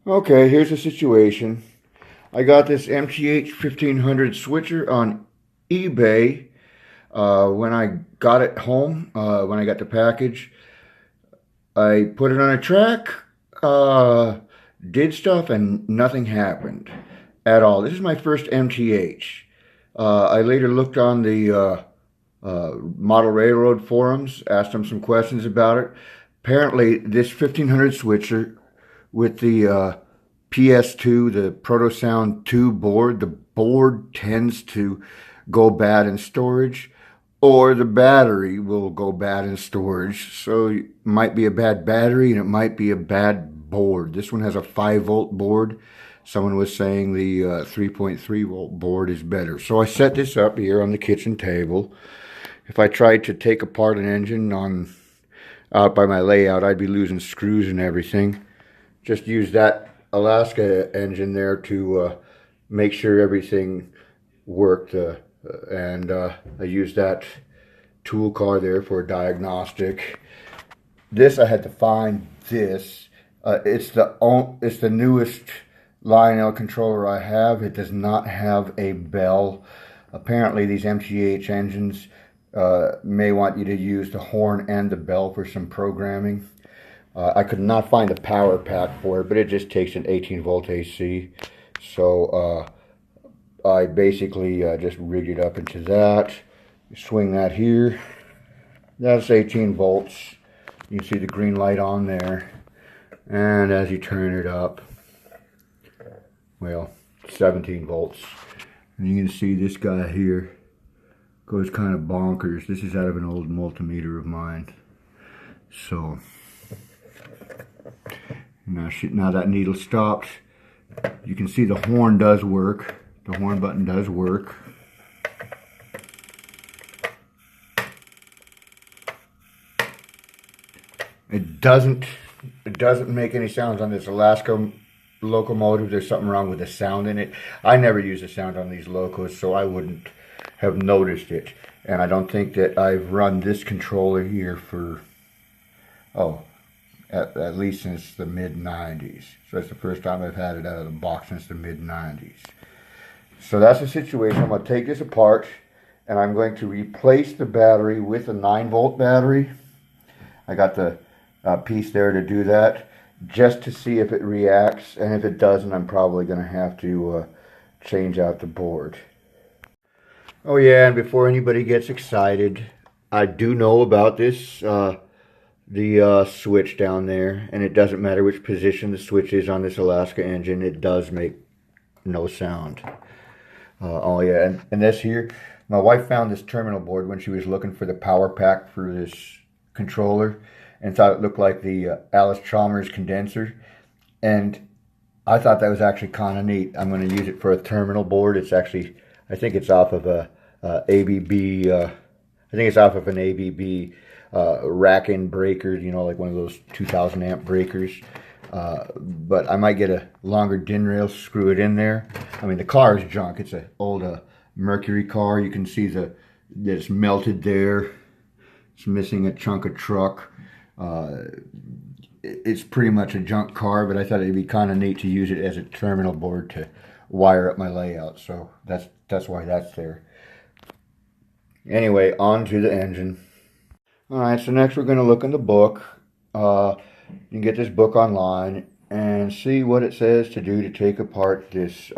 Okay, here's the situation. I got this MTH 1500 switcher on eBay. When I got it home, when I got the package, I put it on a track, did stuff, and nothing happened at all. This is my first MTH. I later looked on the model railroad forums, asked them some questions about it. Apparently, this 1500 switcher with the PS2, the Protosound 2 board, the board tends to go bad in storage, or the battery will go bad in storage. So it might be a bad battery and it might be a bad board. This one has a 5-volt board. Someone was saying the 3.3-volt board is better. So I set this up here on the kitchen table. If I tried to take apart an engine out by my layout, I'd be losing screws and everything. Just use that Alaska engine there to make sure everything worked, and I used that tool car there for a diagnostic. This I had to find this. It's the newest Lionel controller I have. It does not have a bell. Apparently these MTH engines may want you to use the horn and the bell for some programming. I could not find a power pack for it, but it just takes an 18-volt AC. So I basically just rigged it up into that. Swing that here. That's 18 volts. You can see the green light on there. And as you turn it up, well, 17 volts. And you can see this guy here goes kind of bonkers. This is out of an old multimeter of mine. So now that needle stopped. You can see the horn does work. The horn button does work. It doesn't make any sounds on this Alaska locomotive. There's something wrong with the sound in it. I never use the sound on these locos, so I wouldn't have noticed it. And I don't think that I've run this controller here for, at least since the mid-90s. So that's the first time I've had it out of the box since the mid-90s. So that's the situation. I'm going to take this apart and I'm going to replace the battery with a 9-volt battery. I got the piece there to do that, just to see if it reacts, and if it doesn't, I'm probably going to have to change out the board. Oh yeah, and before anybody gets excited, I do know about this, the switch down there, and it doesn't matter which position the switch is on this Alaska engine, it does make no sound. Oh yeah, and this here, my wife found this terminal board when she was looking for the power pack for this controller, and thought it looked like the Alice Chalmers condenser, and I thought that was actually kind of neat. I'm going to use it for a terminal board. It's actually, I think it's off of a ABB, I think it's off of an ABB rack-in breaker, you know, like one of those 2,000 amp breakers. But I might get a longer DIN rail, screw it in there. I mean, the car is junk. It's an old Mercury car. You can see that it's melted there. It's missing a chunk of truck. It's pretty much a junk car, but I thought it'd be kind of neat to use it as a terminal board to wire up my layout. So that's why that's there. Anyway, on to the engine. Alright, so next we're going to look in the book. You can get this book online and see what it says to do to take apart this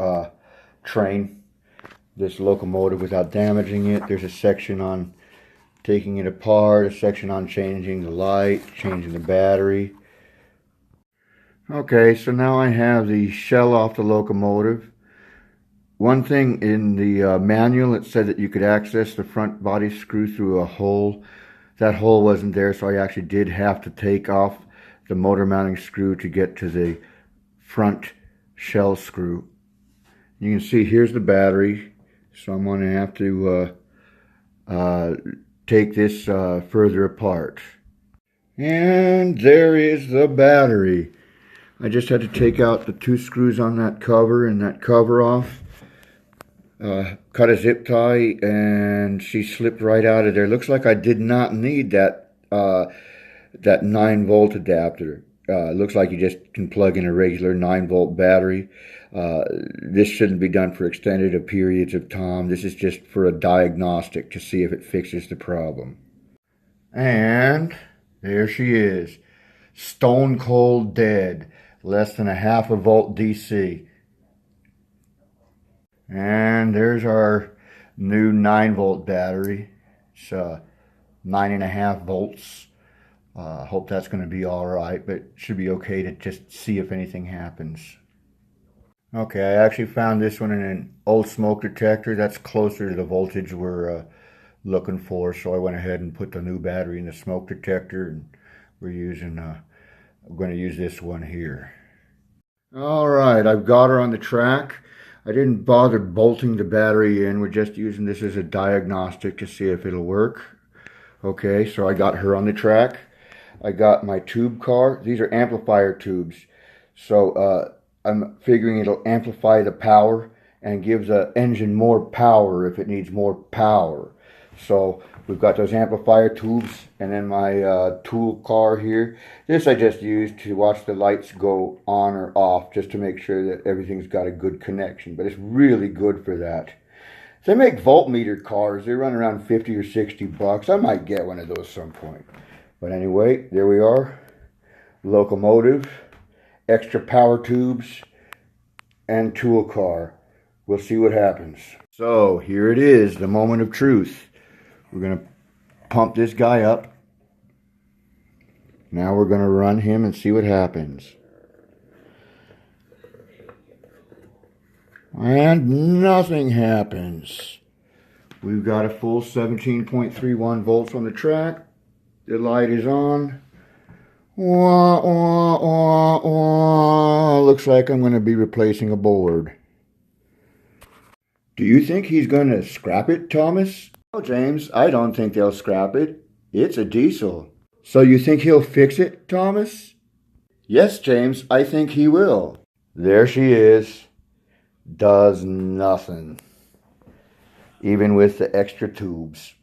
train, this locomotive, without damaging it. There's a section on taking it apart, a section on changing the light, changing the battery. Okay, so now I have the shell off the locomotive. One thing in the manual, it said that you could access the front body screw through a hole. That hole wasn't there, so I actually did have to take off the motor mounting screw to get to the front shell screw. You can see here's the battery, so I'm going to have to take this further apart. And there is the battery. I just had to take out the 2 screws on that cover and that cover off. Cut a zip tie and she slipped right out of there. Looks like I did not need that 9-volt adapter. Looks like you just can plug in a regular 9-volt battery. This shouldn't be done for extended periods of time. This is just for a diagnostic to see if it fixes the problem. And there she is. Stone cold dead. Less than a half a volt DC. And there's our new 9-volt battery. It's 9.5 volts. Hope that's going to be all right, but it should be okay to just see if anything happens. Okay, I actually found this one in an old smoke detector. That's closer to the voltage we're looking for, so I went ahead and put the new battery in the smoke detector, and we're going to use this one here. All right, I've got her on the track. I didn't bother bolting the battery in. We're just using this as a diagnostic to see if it'll work. Okay, so I got her on the track. I got my tube car. These are amplifier tubes. So I'm figuring it'll amplify the power and give the engine more power if it needs more power. So we've got those amplifier tubes, and then my tool car here. This I just used to watch the lights go on or off, just to make sure that everything's got a good connection. But it's really good for that. They make voltmeter cars. They run around 50 or 60 bucks. I might get one of those some point. But anyway, there we are. Locomotive, extra power tubes, and tool car. We'll see what happens. So here it is, the moment of truth. We're going to pump this guy up. Now we're going to run him and see what happens. And nothing happens. We've got a full 17.31 volts on the track. The light is on. Wah, wah, wah, wah. Looks like I'm going to be replacing a board. Do you think he's going to scrap it, Thomas? No, James, I don't think they'll scrap it. It's a diesel. So you think he'll fix it, Thomas? Yes, James, I think he will. There she is. Does nothing. Even with the extra tubes.